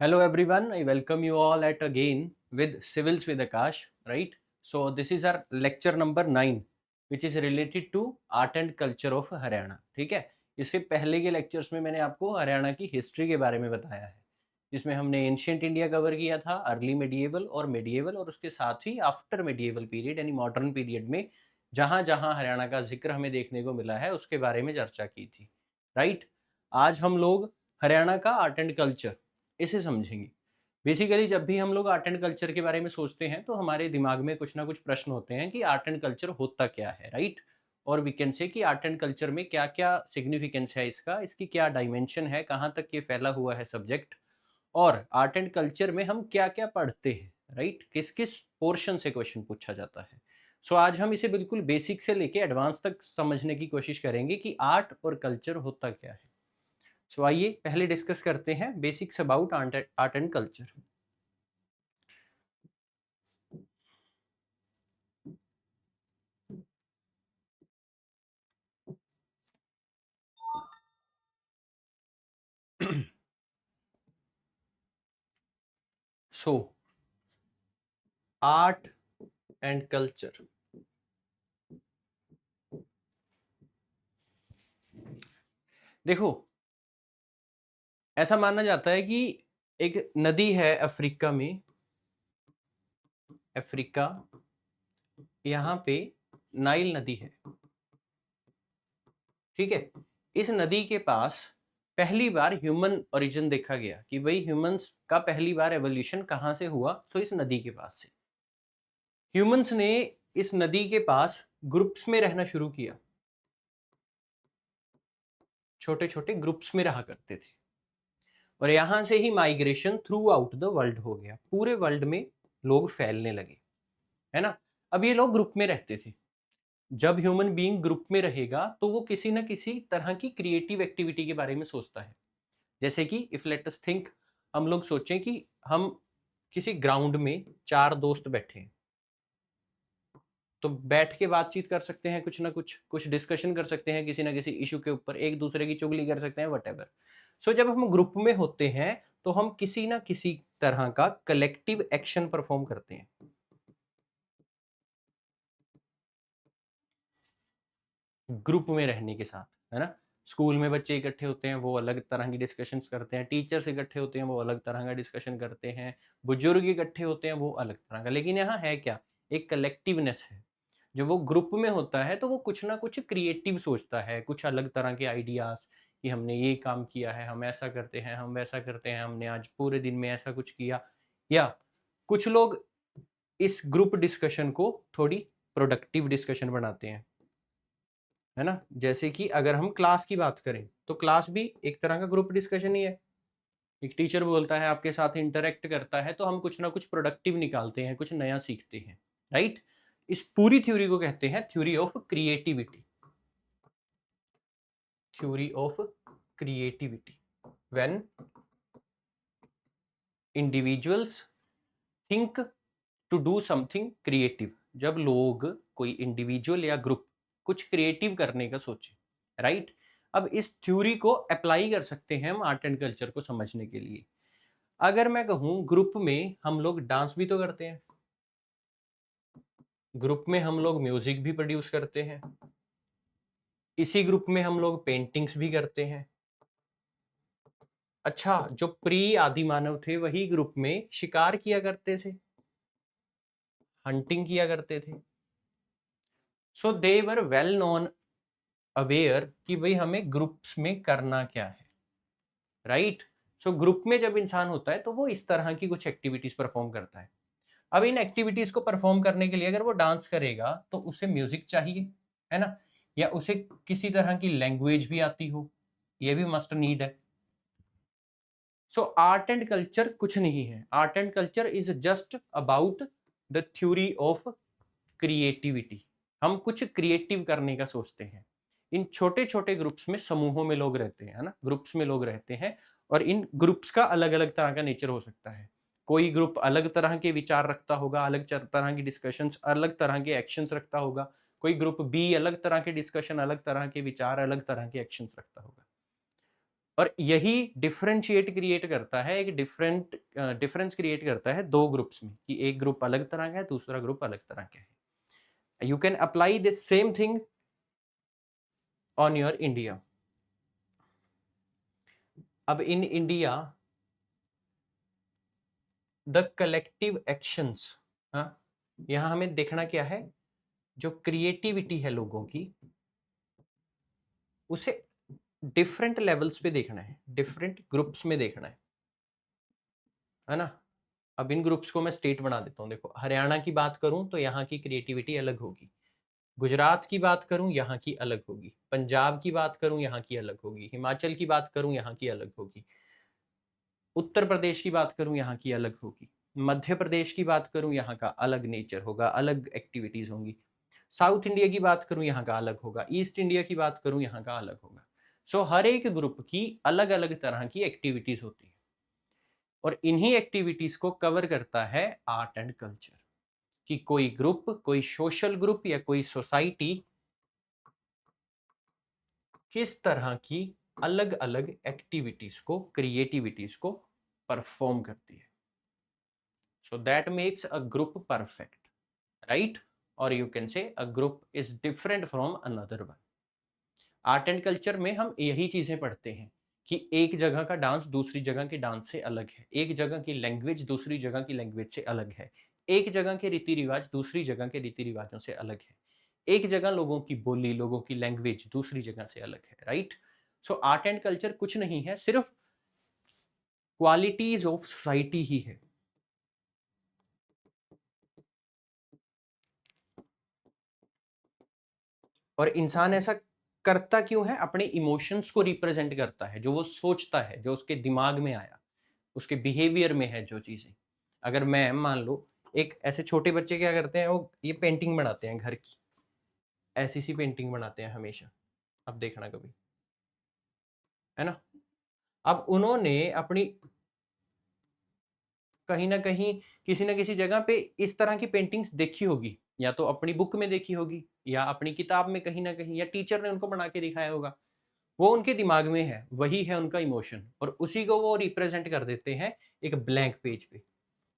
Hello everyone, I welcome you all at again with Civils with Akash, right? So this is our lecture number 9 which is related to art and culture of Haryana. ठीक है, इससे पहले के lectures में मैंने आपको हरियाणा की history के बारे में बताया है, जिसमें हमने एंशियंट इंडिया कवर किया था, अर्ली मेडिएवल और मेडिएवल, और उसके साथ ही आफ्टर मेडिएवल पीरियड यानी मॉडर्न पीरियड में जहाँ जहाँ हरियाणा का जिक्र हमें देखने को मिला है उसके बारे में चर्चा की थी, राइट? आज हम लोग हरियाणा का आर्ट एंड कल्चर इसे समझेंगे। बेसिकली जब भी हम लोग आर्ट एंड कल्चर के बारे में सोचते हैं तो हमारे दिमाग में कुछ ना कुछ प्रश्न होते हैं कि आर्ट एंड कल्चर होता क्या है, राइट? और वी कैन से कि आर्ट एंड कल्चर में क्या क्या सिग्निफिकेंस है इसका, इसकी क्या डायमेंशन है, कहाँ तक ये फैला हुआ है सब्जेक्ट, और आर्ट एंड कल्चर में हम क्या क्या पढ़ते हैं, राइट? किस किस पोर्शन से क्वेश्चन पूछा जाता है। सो आज हम इसे बिल्कुल बेसिक से लेके एडवांस तक समझने की कोशिश करेंगे कि आर्ट और कल्चर होता क्या है। सो आइए पहले डिस्कस करते हैं basics about art and culture. So art and culture, देखो ऐसा माना जाता है कि एक नदी है अफ्रीका में, अफ्रीका, यहाँ पे नाइल नदी है, ठीक है। इस नदी के पास पहली बार ह्यूमन ओरिजिन देखा गया कि भाई ह्यूमंस का पहली बार एवोल्यूशन कहाँ से हुआ। सो इस नदी के पास से ह्यूमंस ने इस नदी के पास ग्रुप्स में रहना शुरू किया, छोटे छोटे ग्रुप्स में रहा करते थे, और यहां से ही migration throughout the world हो गया, पूरे वर्ल्ड में लोग फैलने लगे, है ना। अब ये लोग ग्रुप में रहते थे। जब ह्यूमन बीइंग ग्रुप में रहेगा तो वो किसी ना किसी तरह की क्रिएटिव एक्टिविटी के बारे में सोचता है। जैसे कि इफ लेट अस थिंक, हम लोग सोचें कि हम किसी ग्राउंड में चार दोस्त बैठे हैं, तो बैठ के बातचीत कर सकते हैं, कुछ ना कुछ डिस्कशन कर सकते हैं किसी ना किसी इशू के ऊपर, एक दूसरे की चुगली कर सकते हैं, वट। सो जब हम ग्रुप में होते हैं तो हम किसी ना किसी तरह का कलेक्टिव एक्शन परफॉर्म करते हैं, ग्रुप में रहने के साथ, है ना। स्कूल में बच्चे इकट्ठे होते हैं, वो अलग तरह की डिस्कशंस करते हैं, टीचर्स इकट्ठे होते हैं, वो अलग तरह का डिस्कशन करते हैं, बुजुर्ग इकट्ठे होते हैं, वो अलग तरह का। लेकिन यहाँ है क्या, एक कलेक्टिवनेस है। जब वो ग्रुप में होता है तो वो कुछ ना कुछ क्रिएटिव सोचता है, कुछ अलग तरह के आइडियाज कि हमने ये काम किया है, हम ऐसा करते हैं, हम वैसा करते हैं, हमने आज पूरे दिन में ऐसा कुछ किया। या कुछ लोग इस ग्रुप डिस्कशन को थोड़ी प्रोडक्टिव डिस्कशन बनाते हैं, है ना। जैसे कि अगर हम क्लास की बात करें तो क्लास भी एक तरह का ग्रुप डिस्कशन ही है। एक टीचर बोलता है, आपके साथ इंटरेक्ट करता है, तो हम कुछ ना कुछ प्रोडक्टिव निकालते हैं, कुछ नया सीखते हैं, राइट। इस पूरी थ्योरी को कहते हैं theory of creativity, theory of creativity. When individuals think to do something creative, जब लोग, कोई इंडिविजुअल या ग्रुप कुछ क्रिएटिव करने का सोचे, राइट। अब इस थ्योरी को अप्लाई कर सकते हैं हम आर्ट एंड कल्चर को समझने के लिए। अगर मैं कहूं ग्रुप में हम लोग डांस भी तो करते हैं, ग्रुप में हम लोग म्यूजिक भी प्रोड्यूस करते हैं, इसी ग्रुप में हम लोग पेंटिंग्स भी करते हैं। अच्छा, जो प्री आदि मानव थे वही ग्रुप में शिकार किया करते थे, हंटिंग किया करते थे। सो दे वर वेल नोन अवेयर कि भाई हमें ग्रुप्स में करना क्या है, राइट। सो ग्रुप में जब इंसान होता है तो वो इस तरह की कुछ एक्टिविटीज परफॉर्म करता है। अब इन एक्टिविटीज को परफॉर्म करने के लिए अगर वो डांस करेगा तो उसे म्यूजिक चाहिए, है ना, या उसे किसी तरह की लैंग्वेज भी आती हो, ये भी मस्ट नीड है। सो आर्ट एंड कल्चर कुछ नहीं है, art and culture is just about the theory of creativity. हम कुछ क्रिएटिव करने का सोचते हैं। इन छोटे छोटे ग्रुप्स में, समूहों में लोग रहते हैं, है ना, ग्रुप्स में लोग रहते हैं, और इन ग्रुप्स का अलग अलग तरह का नेचर हो सकता है। कोई ग्रुप अलग तरह के विचार रखता होगा, अलग तरह की डिस्कशंस, अलग तरह के एक्शंस रखता होगा। कोई ग्रुप बी अलग तरह के डिस्कशन, अलग तरह के विचार, अलग तरह के एक्शंस रखता होगा। और यही डिफरेंशिएट क्रिएट करता है, एक डिफरेंस क्रिएट करता है दो ग्रुप्स में, कि एक ग्रुप अलग तरह का है, दूसरा ग्रुप अलग तरह का है। You can apply this same thing on your India. अब in India the collective actions, हाँ, यहां हमें देखना क्या है, जो क्रिएटिविटी है लोगों की, उसे डिफरेंट लेवल्स पे देखना है, डिफरेंट ग्रुप्स में देखना है ना। अब इन ग्रुप्स को मैं स्टेट बना देता हूँ। देखो, हरियाणा की बात करूं तो यहाँ की क्रिएटिविटी अलग होगी, गुजरात की बात करूं यहाँ की अलग होगी, पंजाब की बात करूं यहाँ की अलग होगी, हिमाचल की बात करूं यहाँ की अलग होगी, उत्तर प्रदेश की बात करूं यहाँ की अलग होगी, मध्य प्रदेश की बात करूं यहाँ का अलग नेचर होगा, अलग एक्टिविटीज होंगी, साउथ इंडिया की बात करूं यहाँ का अलग होगा, ईस्ट इंडिया की बात करूं यहाँ का अलग होगा। सो हर एक ग्रुप की अलग अलग तरह की एक्टिविटीज होती है, और इन्हीं एक्टिविटीज को कवर करता है आर्ट एंड कल्चर, कि कोई ग्रुप, कोई सोशल ग्रुप या कोई सोसाइटी किस तरह की अलग अलग एक्टिविटीज को, क्रिएटिविटीज को परफॉर्म करती है। So that makes a group perfect, right? और you can say a group is different from another one. Art and culture में हम यही चीजें पढ़ते हैं कि एक जगह का डांस दूसरी जगह के डांस से अलग है, एक जगह की लैंग्वेज दूसरी जगह की लैंग्वेज से अलग है, एक जगह के रीति रिवाज दूसरी जगह के रीति रिवाजों से अलग है, एक जगह लोगों की बोली, लोगों की लैंग्वेज दूसरी जगह से अलग है, right? So art and culture कुछ नहीं है, सिर्फ क्वालिटीज ऑफ सोसाइटी ही है। और इंसान ऐसा करता क्यों है? अपने इमोशंस को रिप्रेजेंट करता है, जो वो सोचता है, जो उसके दिमाग में आया, उसके बिहेवियर में है जो चीजें। अगर मैं मान लो, एक ऐसे छोटे बच्चे क्या करते हैं, वो ये पेंटिंग बनाते हैं घर की, ऐसी सी पेंटिंग बनाते हैं हमेशा, अब देखना कभी, है ना। अब उन्होंने अपनी कहीं ना कहीं किसी ना किसी जगह पे इस तरह की पेंटिंग्स देखी होगी, या तो अपनी बुक में देखी होगी, या अपनी किताब में कहीं ना कहीं, या टीचर ने उनको बना के दिखाया होगा। वो उनके दिमाग में है, वही है उनका इमोशन, और उसी को वो रिप्रेजेंट कर देते हैं एक ब्लैंक पेज पे।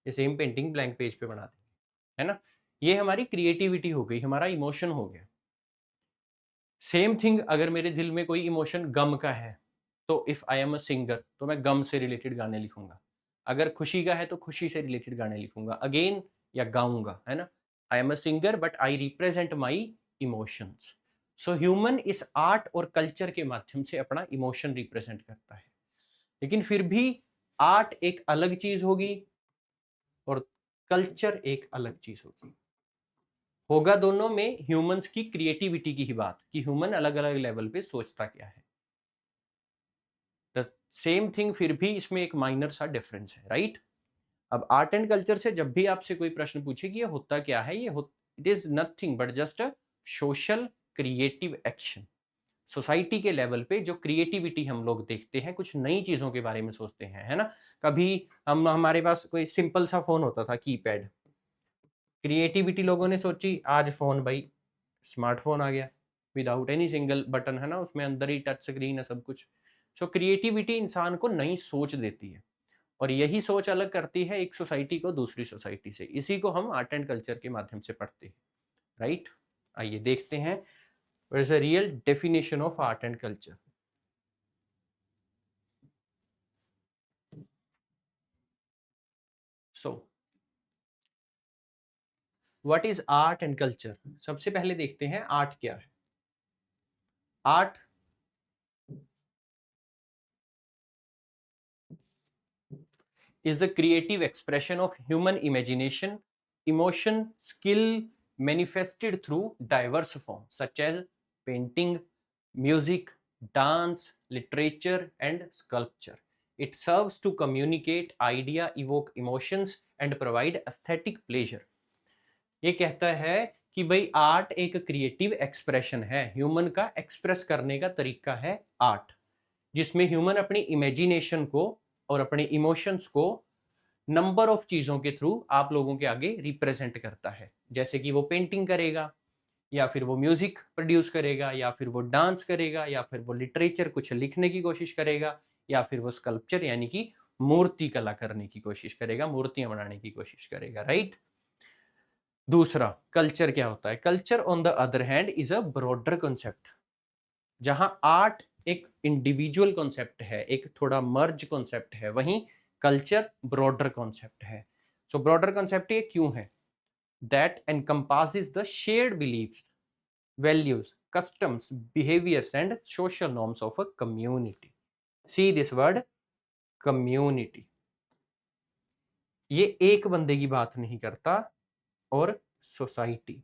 ये सेम पेंटिंग ब्लैंक पेज पे बना देंगे, है ना। ये हमारी क्रिएटिविटी हो गई, हमारा इमोशन हो गया। सेम थिंग, अगर मेरे दिल में कोई इमोशन गम का है, तो if I am a singer, तो मैं गम से रिलेटेड गाने लिखूंगा। अगर खुशी का है तो खुशी से रिलेटेड गाने लिखूंगा अगेन, या गाऊंगा, है ना। I am a singer but I represent my emotions. So human इस आर्ट और कल्चर के माध्यम से अपना इमोशन रिप्रेजेंट करता है। लेकिन फिर भी आर्ट एक अलग चीज होगी और कल्चर एक अलग चीज होगी। होगा दोनों में ह्यूमंस की क्रिएटिविटी की ही बात, कि ह्यूमन अलग अलग लेवल पे सोचता क्या है। द सेम थिंग, फिर भी इसमें एक माइनर सा डिफरेंस है, राइट? अब आर्ट एंड कल्चर से जब भी आपसे कोई प्रश्न पूछे कि ये होता क्या है, it is nothing but just a social creative action. Society के लेवल पे जो क्रिएटिविटी हम लोग देखते हैं, कुछ नई चीजों के बारे में सोचते हैं, है ना। कभी हम, हमारे पास कोई सिंपल सा फोन होता था, कीपैड, क्रिएटिविटी लोगों ने सोची, आज फोन भाई स्मार्टफोन आ गया, विदाउट एनी सिंगल बटन, है ना, उसमें अंदर ही टच स्क्रीन है सब कुछ। सो क्रिएटिविटी इंसान को नई सोच देती है, और यही सोच अलग करती है एक सोसाइटी को दूसरी सोसाइटी से। इसी को हम आर्ट एंड कल्चर के माध्यम से पढ़ते हैं, राइट? आइए देखते हैं what is a real definition of art and culture. So what is art and culture? सबसे पहले देखते हैं आर्ट क्या है। Art is the creative expression of human imagination, emotion, skill manifested through diverse forms such as painting, music, dance, literature, and sculpture. It serves to communicate idea, evoke emotions, and provide aesthetic pleasure. ये कहता है कि भाई art एक creative expression है, human का express करने का तरीका है आर्ट, जिसमें ह्यूमन अपनी इमेजिनेशन को और अपने इमोशंस को नंबर ऑफ चीजों के थ्रू आप लोगों के आगे रिप्रेजेंट करता है। जैसे कि वो पेंटिंग करेगा, या फिर वो म्यूजिक प्रोड्यूस करेगा, या फिर वो डांस करेगा, या फिर वो लिटरेचर कुछ लिखने की कोशिश करेगा, या फिर वो स्कल्पचर यानी कि मूर्ति कला करने की कोशिश करेगा, मूर्तियां बनाने की कोशिश करेगा, राइट। दूसरा कल्चर क्या होता है? Culture on the other hand is a broader concept. जहां आर्ट एक इंडिविजुअल कॉन्सेप्ट है, एक थोड़ा मर्ज कॉन्सेप्ट है, वहीं कल्चर ब्रॉडर कॉन्सेप्ट है। सो ब्रॉडर कॉन्सेप्ट ये क्यों है? That encompasses the shared beliefs, values, customs, behaviors, and social norms of a community. See this word community. ये एक बंदे की बात नहीं करता, और सोसाइटी।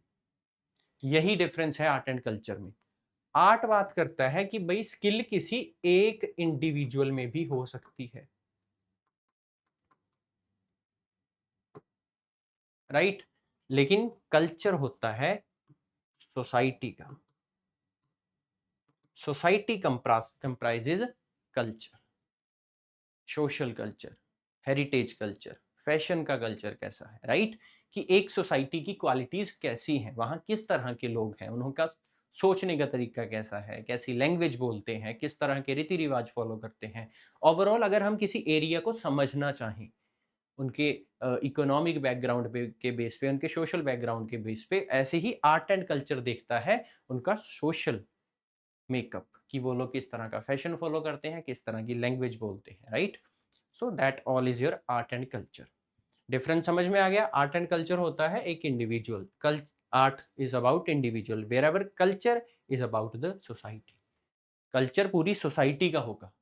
यही डिफरेंस है आर्ट एंड कल्चर में। आर्ट बात करता है कि भाई स्किल किसी एक इंडिविजुअल में भी हो सकती है, राइट। लेकिन कल्चर होता है सोसाइटी का। Society comprises culture, social culture, heritage culture, fashion का कल्चर कैसा है, राइट। कि एक सोसाइटी की क्वालिटीज कैसी हैं, वहां किस तरह के लोग हैं, उनका सोचने का तरीका कैसा है, कैसी लैंग्वेज बोलते हैं, किस तरह के रीति रिवाज फॉलो करते हैं। ओवरऑल अगर हम किसी एरिया को समझना चाहें, उनके इकोनॉमिक बैकग्राउंड पे के बेस पे, उनके सोशल बैकग्राउंड के बेस पे, ऐसे ही आर्ट एंड कल्चर देखता है उनका सोशल मेकअप, कि वो लोग किस तरह का फैशन फॉलो करते हैं, किस तरह की लैंग्वेज बोलते हैं, right. So that all is your art and culture. Difference समझ में आ गया? आर्ट एंड कल्चर होता है एक individual, art is about individual, wherever culture is about the society. Culture पूरी सोसाइटी का होगा,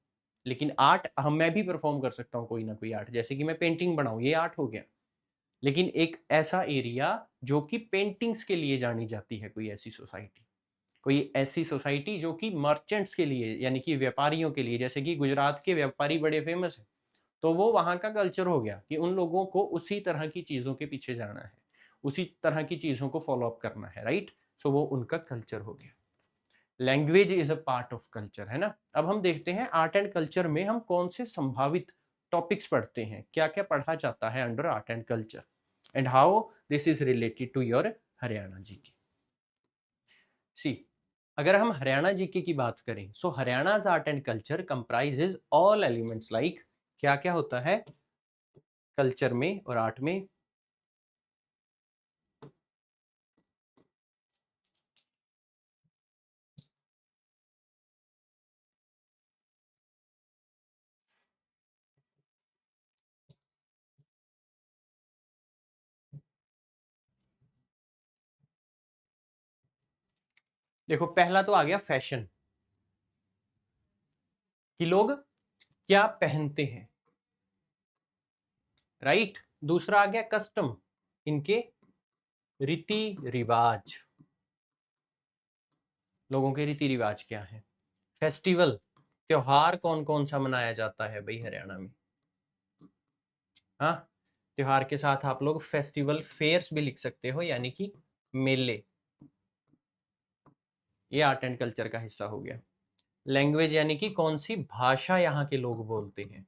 लेकिन आर्ट हम मैं भी परफॉर्म कर सकता हूँ कोई ना कोई आर्ट, जैसे कि मैं पेंटिंग बनाऊं, ये आर्ट हो गया। लेकिन एक ऐसा एरिया जो कि पेंटिंग्स के लिए जानी जाती है, कोई ऐसी सोसाइटी, कोई ऐसी सोसाइटी जो कि मर्चेंट्स के लिए यानी कि व्यापारियों के लिए, जैसे कि गुजरात के व्यापारी बड़े फेमस हैं, तो वो वहाँ का कल्चर हो गया कि उन लोगों को उसी तरह की चीज़ों के पीछे जाना है, उसी तरह की चीज़ों को फॉलो अप करना है, राइट। सो वो उनका कल्चर हो गया। Language is a part of culture, है ना। अब हम देखते हैं आर्ट एंड कल्चर में हम कौन से संभावित टॉपिक्स पढ़ते हैं, क्या क्या पढ़ा जाता है under art and culture, and how this is related to your Haryana जी की। सी, अगर हम हरियाणा जीके की बात करें, so Haryana art and culture comprises all elements like, क्या क्या होता है कल्चर में और आर्ट में? देखो, पहला तो आ गया फैशन, कि लोग क्या पहनते हैं, राइट। दूसरा आ गया कस्टम, इनके रीति रिवाज, लोगों के रीति रिवाज क्या है। फेस्टिवल, त्योहार कौन कौन सा मनाया जाता है भाई हरियाणा में? हाँ, त्योहार के साथ आप लोग फेस्टिवल फेयर्स भी लिख सकते हो, यानी कि मेले। ये आर्ट एंड कल्चर का हिस्सा हो गया। लैंग्वेज यानी कि कौन सी भाषा यहाँ के लोग बोलते हैं,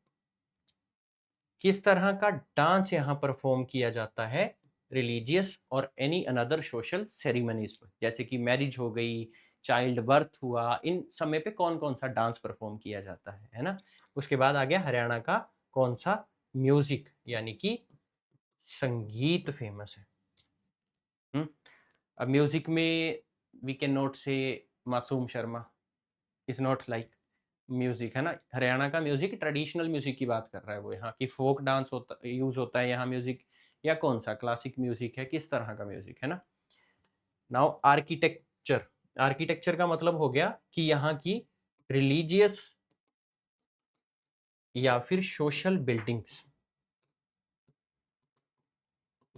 किस तरह का डांस यहाँ परफॉर्म किया जाता है रिलीजियस और एनी अनदर सोशल सेरेमनीज पर, जैसे कि मैरिज हो गई, चाइल्ड बर्थ हुआ, इन समय पे कौन कौन सा डांस परफॉर्म किया जाता है ना। उसके बाद आ गया हरियाणा का कौन सा म्यूजिक, यानी कि संगीत फेमस है। अब म्यूजिक में वी कैन नॉट से Masoom Sharma is not like music, है ना। हरियाणा का म्यूजिक ट्रेडिशनल म्यूजिक की बात कर रहा है, वो यहाँ की फोक डांस होता यूज होता है यहाँ म्यूजिक, या कौन सा क्लासिक म्यूजिक है, किस तरह का म्यूजिक है ना। नाउ आर्किटेक्चर, आर्किटेक्चर का मतलब हो गया कि यहाँ की रिलीजियस या फिर सोशल बिल्डिंग्स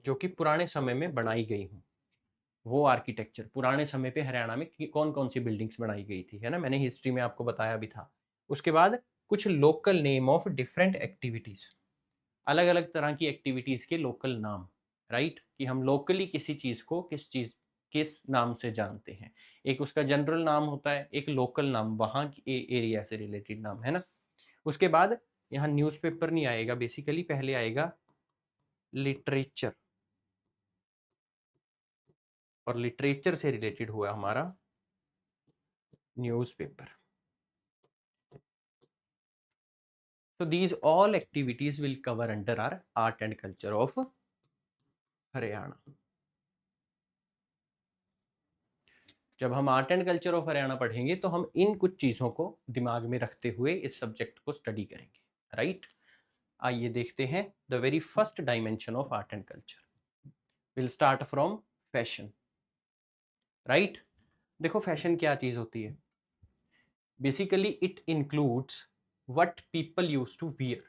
जो कि पुराने समय में बनाई गई हूँ, वो आर्किटेक्चर। पुराने समय पे हरियाणा में कौन कौन सी बिल्डिंग्स बनाई गई थी, है ना, मैंने हिस्ट्री में आपको बताया भी था। उसके बाद कुछ local name of different activities, अलग अलग तरह की एक्टिविटीज के लोकल नाम, राइट। कि हम लोकली किसी चीज को किस नाम से जानते हैं। एक उसका जनरल नाम होता है, एक लोकल नाम, वहां के एरिया से रिलेटेड नाम, है ना। उसके बाद यहाँ न्यूज़पेपर नहीं आएगा, बेसिकली पहले आएगा लिटरेचर, और लिटरेचर से रिलेटेड हुआ हमारा newspaper. So these all activities will cover under our art and culture of Haryana. जब हम art and culture of Haryana पढ़ेंगे तो हम इन कुछ चीज़ों को दिमाग में रखते हुए इस सब्जेक्ट को स्टडी करेंगे, राइट? आइए देखते हैं the very first dimension of art and culture. Will start from fashion, right? देखो फैशन क्या चीज़ होती है. Basically it includes what people use to wear.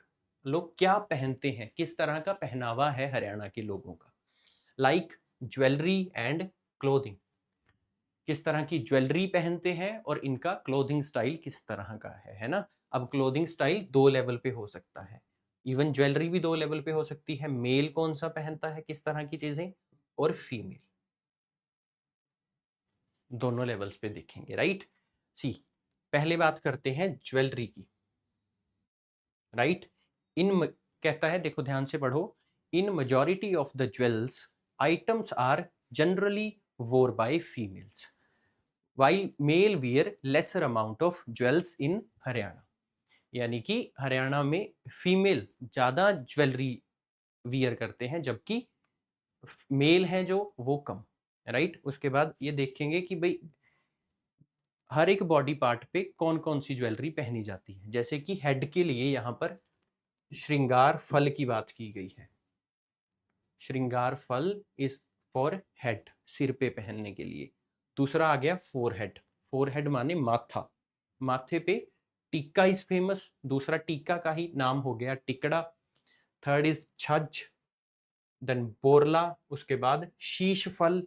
लोग क्या पहनते हैं, किस तरह का पहनावा है हरियाणा के लोगों का. लाइक ज्वेलरी एंड क्लोथिंग, किस तरह की ज्वेलरी पहनते हैं और इनका क्लोथिंग स्टाइल किस तरह का है ना. अब क्लोथिंग स्टाइल दो लेवल पे हो सकता है, इवन ज्वेलरी भी दो लेवल पे हो सकती है. मेल कौन सा पहनता है किस तरह की चीजें, और फीमेल, दोनों लेवल्स पे देखेंगे, राइट? सी, पहले बात करते हैं ज्वेलरी की, राइट? कहता है, देखो ध्यान से पढ़ो. In majority of the jewels items are generally wore by females while male wear lesser amount of jewels in Haryana. यानी कि हरियाणा में फीमेल ज्यादा ज्वेलरी वियर करते हैं जबकि मेल हैं जो वो कम, राइट? उसके बाद ये देखेंगे कि भाई हर एक बॉडी पार्ट पे कौन कौन सी ज्वेलरी पहनी जाती है. जैसे कि हेड के लिए यहाँ पर श्रृंगार फल की बात की गई है. श्रृंगार फल इज फॉर हेड, सिर पे पहनने के लिए. दूसरा आ गया फोरहेड. फोरहेड माने माथा, माथे पे टीका इज फेमस. दूसरा टीका का ही नाम हो गया टिकड़ा. थर्ड इज छज, देन बोरला. उसके बाद शीश फल,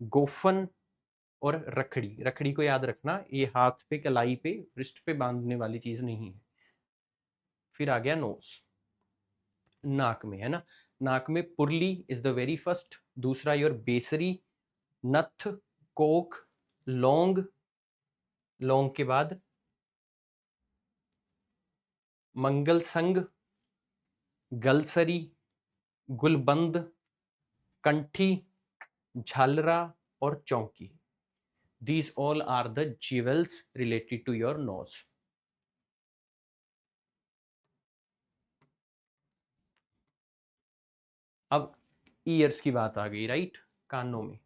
गोफन और रखड़ी. रखड़ी को याद रखना, ये हाथ पे, कलाई पे, रिस्ट पे बांधने वाली चीज नहीं है. फिर आ गया नोज, नाक में, है ना. नाक में पुरली इज द वेरी फर्स्ट. दूसरा योर बेसरी, नथ, कोक, लौंग. लौंग के बाद मंगल संग, गलसरी, गुलबंद, कंठी, झालरा और चौकी. These all are the jewels related to your nose. अब ईयर्स की बात आ गई, राइट? कानों में.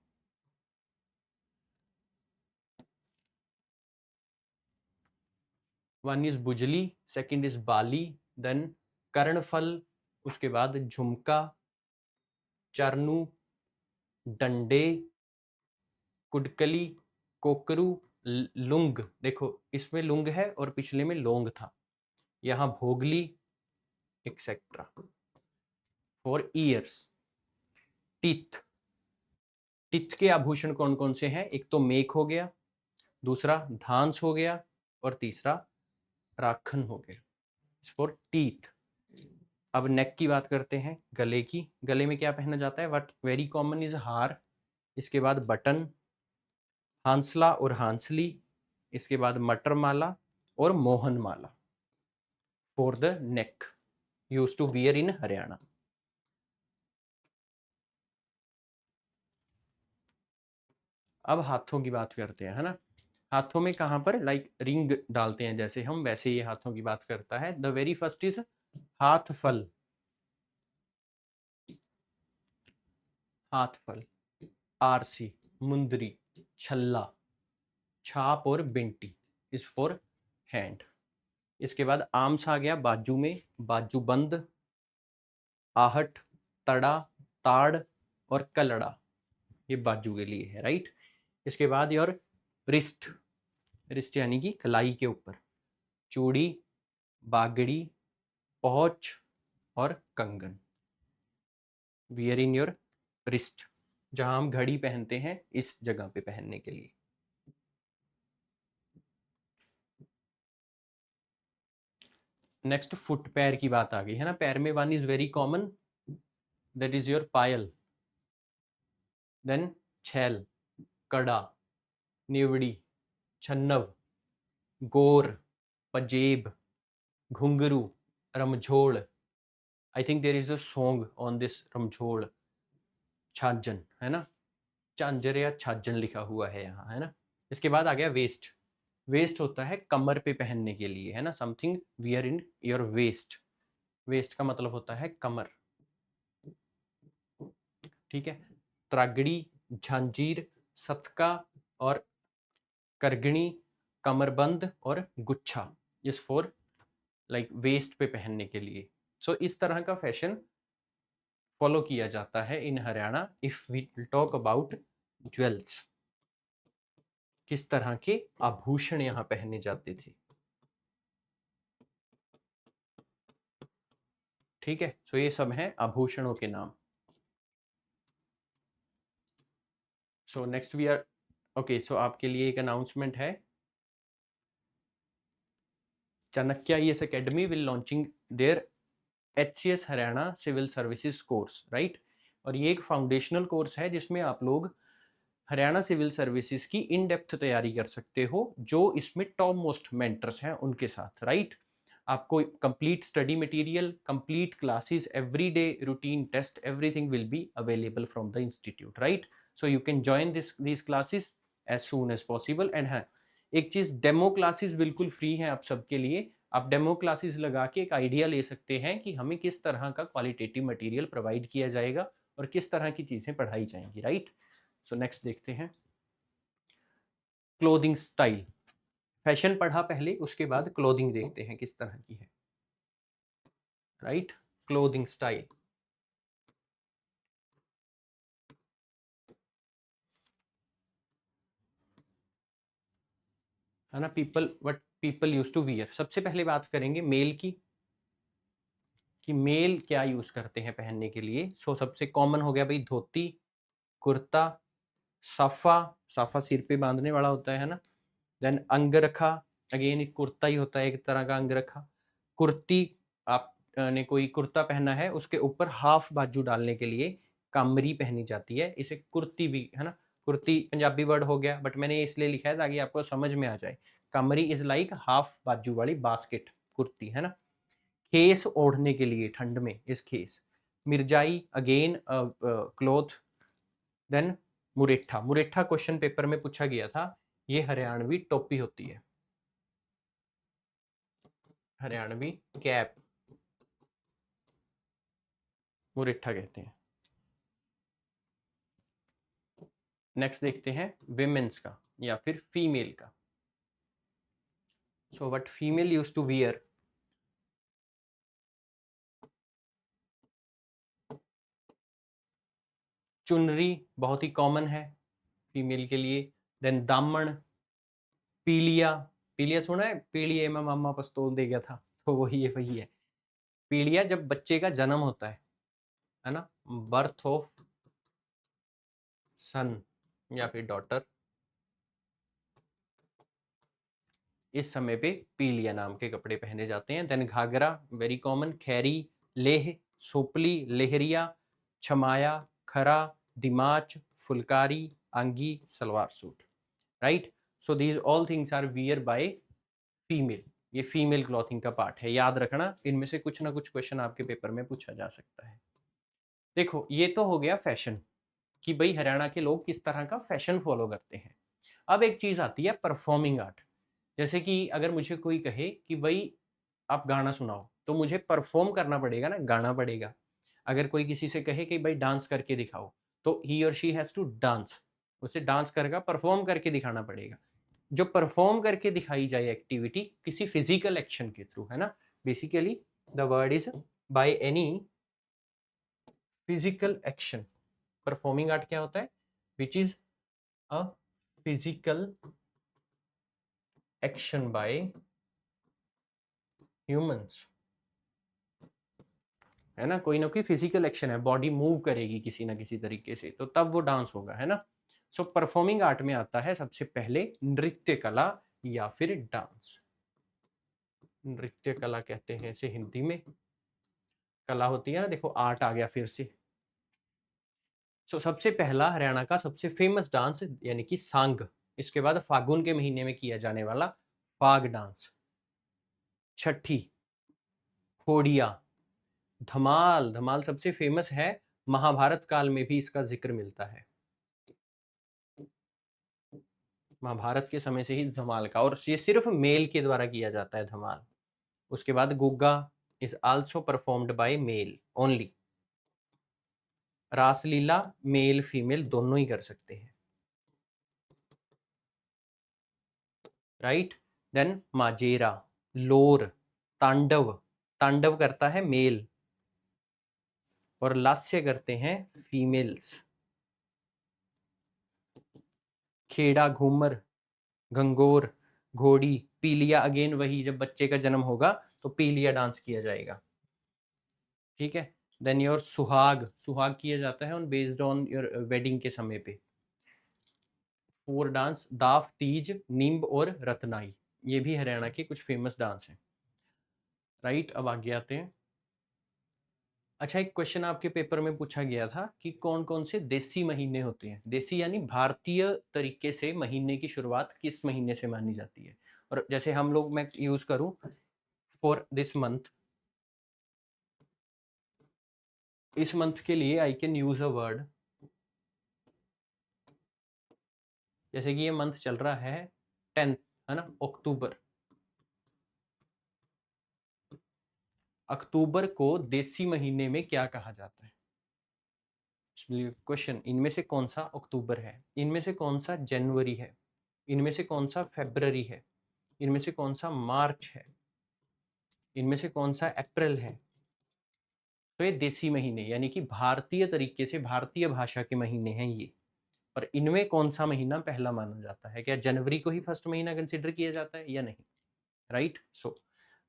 वन इज बुजली, सेकंड इज बाली, देन कर्णफल, उसके बाद झुमका, चरनू, डंडे, कुडकली, कोकरू, लुंग. देखो इसमें लुंग है और पिछले में लोंग था. यहां भोगली, etcetera. For ears. Teeth, teeth के आभूषण कौन कौन से हैं? एक तो मेक हो गया, दूसरा धांस हो गया और तीसरा राखन हो गया. For teeth. अब नेक की बात करते हैं, गले की. गले में क्या पहना जाता है? वट वेरी कॉमन इज हार. इसके बाद बटन, हांसला और हांसली. इसके बाद मटर माला और मोहन माला. For the neck, use to wear in Haryana. अब हाथों की बात करते हैं, है ना. हाथों में कहां पर लाइक रिंग डालते हैं जैसे हम, वैसे ये हाथों की बात करता है. द वेरी फर्स्ट इज हाथ फल. हाथ फल, आरसी, मुंदरी, छल्ला, छाप और बिंटी इज फॉर हैंड. इसके बाद आर्म्स आ गया बाजू में, बाजू बंद, आहट, तड़ा, ताड़ और कलड़ा. ये बाजू के लिए है, राइट? इसके बाद योर रिस्ट. रिस्ट यानी कि कलाई के ऊपर. चूड़ी, बागड़ी, पहुंच और कंगन. वियर इन योर रिस्ट, जहां हम घड़ी पहनते हैं इस जगह पे पहनने के लिए. नेक्स्ट फुट, पैर की बात आ गई, है ना. पैर में one is very common, that is your पायल. देन छैल, कड़ा, नेवड़ी, छन्नव, गोर, पजेब, घुंघरू, रमझोड़. I think there is a song on this रमझोड़. छाजन, है ना. झांझर या छाजन लिखा हुआ है यहाँ, है ना. इसके बाद आ गया वेस्ट. वेस्ट होता है कमर पे पहनने के लिए, है ना, something wear in your waist. Waist का मतलब होता है कमर, ठीक है। त्रागड़ी, झांझीर, सतका और करगणी, कमरबंद और गुच्छा, इस फॉर लाइक वेस्ट पे पहनने के लिए। सो इस तरह का फैशन फॉलो किया जाता है in Haryana. If we talk about jewels, किस तरह के आभूषण यहाँ पहने जाते थे, ठीक है। सो ये सब हैं आभूषणों के नाम। So next we are okay. So आपके लिए एक अनाउंसमेंट है, Chanakya IAS Academy will launching their HCS Haryana civil services course, right. और ये एक फाउंडेशनल कोर्स है जिसमें आप लोग हरियाणा सिविल सर्विसेज की इन डेप्थ तैयारी कर सकते हो, जो इसमें टॉप मोस्ट मेंटर्स हैं उनके साथ, राइट। आपको complete study material, complete classes, everyday routine test, everything will be available from the institute, right. So you can join this classes as soon as possible. And हाँ, एक चीज, demo classes बिल्कुल free है आप सबके लिए। आप डेमो क्लासेस लगा के एक आइडिया ले सकते हैं कि हमें किस तरह का क्वालिटेटिव मटेरियल प्रोवाइड किया जाएगा और किस तरह की चीजें पढ़ाई जाएंगी, राइट। सो नेक्स्ट देखते हैं क्लोथिंग स्टाइल। फैशन पढ़ा पहले, उसके बाद क्लोथिंग देखते हैं किस तरह की है, राइट। क्लोथिंग स्टाइल, है ना, people what people use to wear. सबसे पहले बात करेंगे मेल की, कि मेल क्या यूज करते हैं पहनने के लिए। सो सबसे कॉमन हो गया भाई धोती, कुर्ता, साफा, साफा सिर पे बांधने वाला होता है ना। देन अंगरखा, अगेन एक कुर्ता ही होता है एक तरह का अंगरखा। कुर्ती, आपने कोई कुर्ता पहना है, उसके ऊपर हाफ बाजू डालने के लिए कामरी पहनी जाती है, इसे कुर्ती भी, है ना। कुर्ती पंजाबी वर्ड हो गया, बट मैंने इसलिए लिखा है ताकि आपको समझ में आ जाए। कामरी इज लाइक हाफ बाजू वाली बास्केट कुर्ती, है ना। खेस ओढ़ने के लिए ठंड में इस खेस। मिर्जाई, अगेन क्लोथ। देन मुरेठा, मुरेठा क्वेश्चन पेपर में पूछा गया था, ये हरियाणवी टोपी होती है, हरियाणवी कैप, मुरेठा कहते हैं। नेक्स्ट देखते हैं विमेंस का या फिर फीमेल का। So what female use to wear, चुनरी बहुत ही कॉमन है फीमेल के लिए। देन दामन, पीलिया, पीलिया सुना है, पीलिया में मामा पिस्तौल दे गया था, तो वही है। पीलिया जब बच्चे का जन्म होता है ना, बर्थ ऑफ सन या फिर डॉटर, इस समय पे पीलिया नाम के कपड़े पहने जाते हैं। देन घाघरा, वेरी कॉमन। खैरी, लेह, सोपली, लेहरिया, छमाया, खरा, दिमाच, फुलकारी, आंगी, salwar suit, right. So these all things are wear by female. ये फीमेल क्लॉथिंग का पार्ट है, याद रखना, इनमें से कुछ ना कुछ क्वेश्चन आपके पेपर में पूछा जा सकता है। देखो ये तो हो गया फैशन, कि भाई हरियाणा के लोग किस तरह का फैशन फॉलो करते हैं। अब एक चीज आती है परफॉर्मिंग आर्ट। जैसे कि अगर मुझे कोई कहे कि भाई आप गाना सुनाओ, तो मुझे परफॉर्म करना पड़ेगा ना, गाना पड़ेगा। अगर कोई किसी से कहे कि भाई डांस करके दिखाओ, तो ही और शी हैज टू डांस, उसे डांस करके परफॉर्म करके दिखाना पड़ेगा। जो परफॉर्म करके दिखाई जाए एक्टिविटी किसी फिजिकल एक्शन के थ्रू, है ना, basically the word is by any physical action. Performing art क्या होता है, which is a physical action by humans, है ना, कोई ना कोई फिजिकल एक्शन है, बॉडी मूव करेगी किसी ना किसी तरीके से, तो तब वो डांस होगा, है ना। सो परफॉर्मिंग आर्ट में आता है सबसे पहले नृत्य कला या फिर डांस। नृत्य कला कहते हैं इसे हिंदी में, कला होती है ना, देखो आर्ट आ गया फिर से। सो सबसे पहला हरियाणा का सबसे फेमस डांस यानी कि सांग, इसके बाद फागुन के महीने में किया जाने वाला फाग डांस, छठी, खोड़िया, धमाल। धमाल सबसे फेमस है, महाभारत काल में भी इसका जिक्र मिलता है। महाभारत के समय से ही धमाल का, और ये सिर्फ मेल के द्वारा किया जाता है धमाल। उसके बाद Gugga is also performed by male only. Raslila male female दोनों ही कर सकते हैं, राइट। देन माजेरा, लोर, तांडव, तांडव करता है मेल और लास्य करते हैं फीमेल्स। खेड़ा, घूमर, गंगोर, घोड़ी, पीलिया, अगेन वही, जब बच्चे का जन्म होगा तो पीलिया डांस किया जाएगा, ठीक है। देन योर सुहाग, सुहाग किया जाता है on based on your wedding के समय पे। फोर डांस, दाफ, तीज, निम्ब और रत्नाई, ये भी हरियाणा के कुछ फेमस डांस हैं, राइट। अब आगे आते हैं। अच्छा, एक क्वेश्चन आपके पेपर में पूछा गया था कि कौन कौन से देसी महीने होते हैं। देसी यानी भारतीय तरीके से महीने की शुरुआत किस महीने से मानी जाती है। और जैसे हम लोग, मैं यूज करूं फॉर दिस मंथ, इस मंथ के लिए I can use a word, जैसे कि ये मंथ चल रहा है 10th, है ना, अक्टूबर। अक्टूबर को देसी महीने में क्या कहा जाता है। क्वेश्चन, इनमें से कौन सा अक्टूबर है, इनमें से कौन सा जनवरी है, इनमें से कौन सा फरवरी है, इनमें से कौन सा मार्च है, इनमें से कौन सा अप्रैल है। तो ये देसी महीने यानी कि भारतीय तरीके से भारतीय भाषा के महीने हैं ये। पर इनमें कौन सा महीना पहला माना जाता है, क्या जनवरी को ही फर्स्ट महीना कंसिडर किया जाता है या नहीं, राइट। सो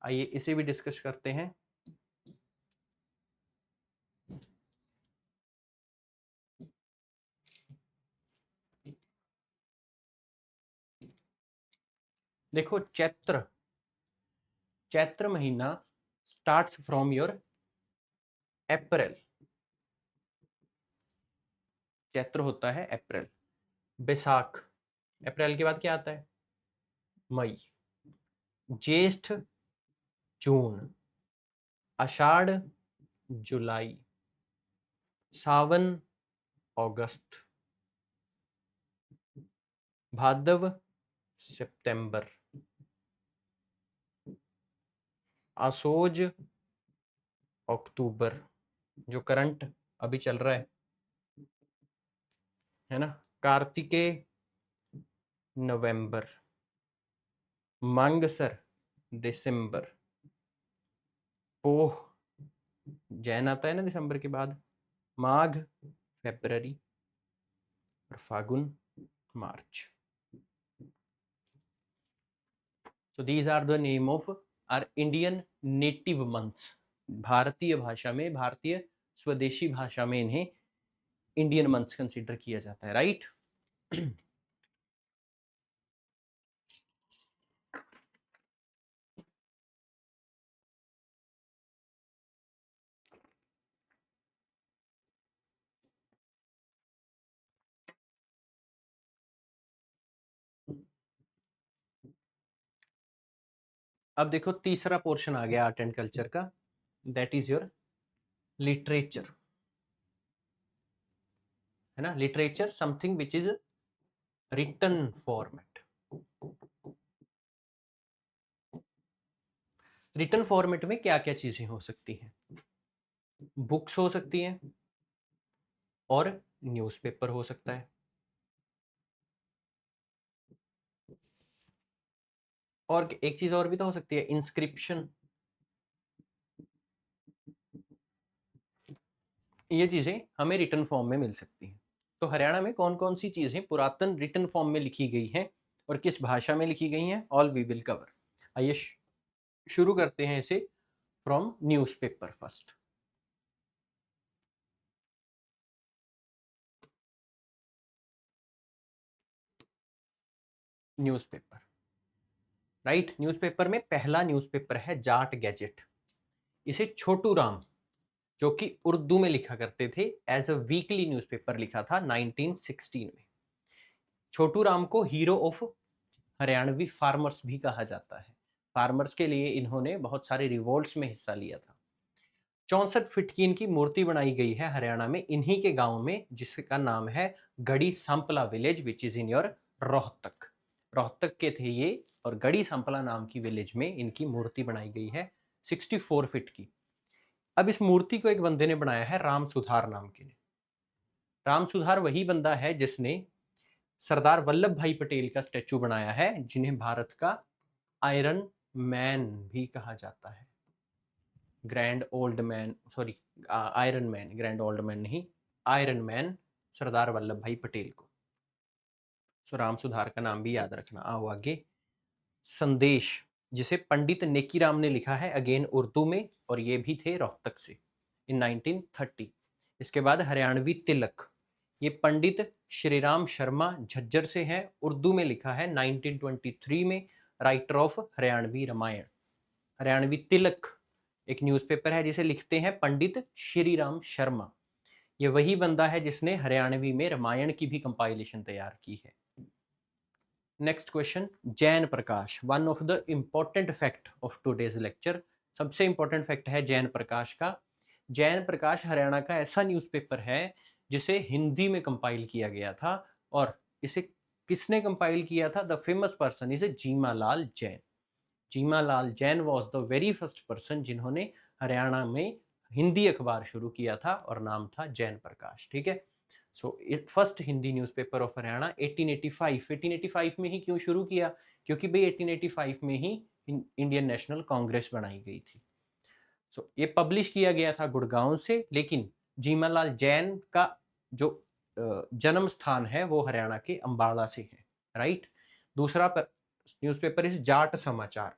आइए इसे भी डिस्कस करते हैं। देखो, चैत्र, चैत्र महीना स्टार्ट्स फ्रॉम योर अप्रैल, चैत्र होता है अप्रैल। बैसाख, अप्रैल के बाद क्या आता है, मई। ज्येष्ठ, जून। आषाढ़, जुलाई। सावन, अगस्त। भादव, सितंबर। आसोज, अक्टूबर, जो करंट अभी चल रहा है ना। कार्तिकेय, नवंबर। मांगसर, दिसंबर। पोह, जैन आता है ना दिसंबर के बाद। माघ, फरवरी। और फागुन, मार्च। So these are the name of our Indian native months. भारतीय भाषा में, भारतीय स्वदेशी भाषा में इन्हें इंडियन मंथ्स कंसीडर किया जाता है, राइट। अब देखो तीसरा पोर्शन आ गया आर्ट एंड कल्चर का, दैट इज योर लिटरेचर, है ना। Literature something which is written format. Written format में क्या क्या चीजें हो सकती हैं, बुक्स हो सकती हैं और न्यूज़पेपर हो सकता है। और एक चीज और भी तो हो सकती है, इंस्क्रिप्शन। ये चीजें हमें रिटन फॉर्म में मिल सकती हैं। तो हरियाणा में कौन कौन सी चीजें पुरातन रिटन फॉर्म में लिखी गई हैं और किस भाषा में लिखी गई हैं, ऑल वी विल कवर। आइए शुरू करते हैं इसे from newspaper first. Newspaper, right. Newspaper में पहला न्यूज़पेपर है जाट गैजेट। इसे छोटू राम, जो कि उर्दू में लिखा करते थे, एज अ वीकली न्यूज़पेपर लिखा था 1916 में। छोटू राम को हीरो ऑफ हरियाणवी फार्मर्स भी कहा जाता है। फार्मर्स के लिए इन्होंने बहुत सारे रिवोल्ट्स में हिस्सा लिया था। 64 फीट की इनकी मूर्ति बनाई गई है हरियाणा में, इन्हीं के गांव में, जिसका नाम है Garhi Sampla village, which is in your Rohtak. Rohtak के थे ये, और गढ़ी संपला नाम की विलेज में इनकी मूर्ति बनाई गई है 64 फीट की। अब इस मूर्ति को एक बंदे ने बनाया है राम सुधार नाम के ने। राम सुधार वही बंदा है जिसने सरदार वल्लभ भाई पटेल का स्टैचू बनाया है, जिन्हें भारत का आयरन मैन भी कहा जाता है। Grand old man, sorry, iron man, grand old man नहीं, आयरन मैन सरदार वल्लभ भाई पटेल को। सो राम सुधार का नाम भी याद रखना। आओ आगे। संदेश, जिसे पंडित नेकीराम ने लिखा है, अगेन उर्दू में, और ये भी थे रोहतक से इन 1930। इसके बाद हरियाणवी तिलक, ये पंडित श्रीराम शर्मा झज्जर से हैं, उर्दू में लिखा है 1923 में, राइटर ऑफ हरियाणवी रामायण। हरियाणवी तिलक एक न्यूज़पेपर है जिसे लिखते हैं पंडित श्रीराम शर्मा। ये वही बंदा है जिसने हरियाणवी में रामायण की भी कंपाइलेशन तैयार की है। Next question, Jain Prakash, one of the important fact of today's lecture. सबसे इंपॉर्टेंट फैक्ट है जैन प्रकाश का। जैन प्रकाश हरियाणा का ऐसा न्यूज़पेपर है जिसे हिंदी में कंपाइल किया गया था, और इसे किसने कंपाइल किया था? The famous person is Jimalal Jain. Jimalal Jain was the very first person जिन्होंने हरियाणा में हिंदी अखबार शुरू किया था, और नाम था जैन प्रकाश। ठीक है, so first Hindi newspaper of Haryana 1885 में ही क्यों शुरू किया? क्योंकि भाई 1885 में ही इंडियन नेशनल कांग्रेस बनाई गई थी। सो ये पब्लिश किया गया था गुड़गांव से, लेकिन जीमालाल जैन का जो जन्म स्थान है वो हरियाणा के अंबाला से है। राइट। दूसरा न्यूज़पेपर इस जाट समाचार,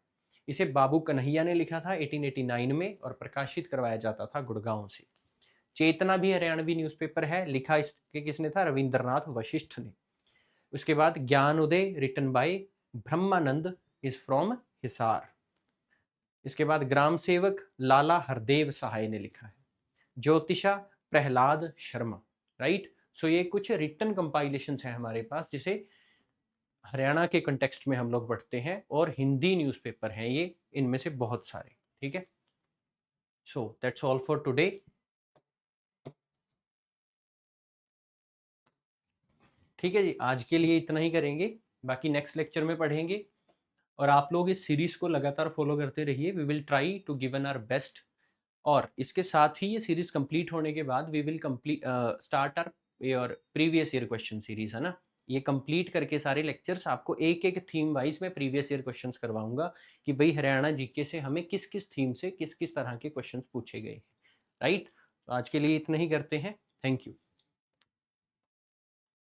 इसे बाबू कन्हैया ने लिखा था 1889 में, और प्रकाशित करवाया जाता था गुड़गांव से। चेतना भी हरियाणवी न्यूज़पेपर है, लिखा इसके किसने था? रविंद्रनाथ वशिष्ठ ने। उसके बाद Gyan Uday written by Brahmanand is from Hisar. इसके बाद ग्राम सेवक लाला हरदेव सहाय ने लिखा है। ज्योतिषा प्रहलाद शर्मा। राइट। सो ये कुछ रिटन कंपाइलेशंस हैं हमारे पास जिसे हरियाणा के कंटेक्स्ट में हम लोग पढ़ते हैं, और हिंदी न्यूज़पेपर हैं ये इनमें से बहुत सारे। ठीक है, so that's all for today. ठीक है जी, आज के लिए इतना ही करेंगे, बाकी नेक्स्ट लेक्चर में पढ़ेंगे। और आप लोग इस सीरीज को लगातार फॉलो करते रहिए। We will try to given our best. और इसके साथ ही ये सीरीज कंप्लीट होने के बाद we will complete start our your previous year question series, है ना। ये कंप्लीट करके सारे लेक्चर्स आपको एक एक थीम वाइज में प्रीवियस ईयर क्वेश्चंस करवाऊंगा कि भाई हरियाणा जीके से हमें किस किस थीम से किस किस तरह के क्वेश्चंस पूछे गए हैं। राइट। तो आज के लिए इतना ही करते हैं। Thank you.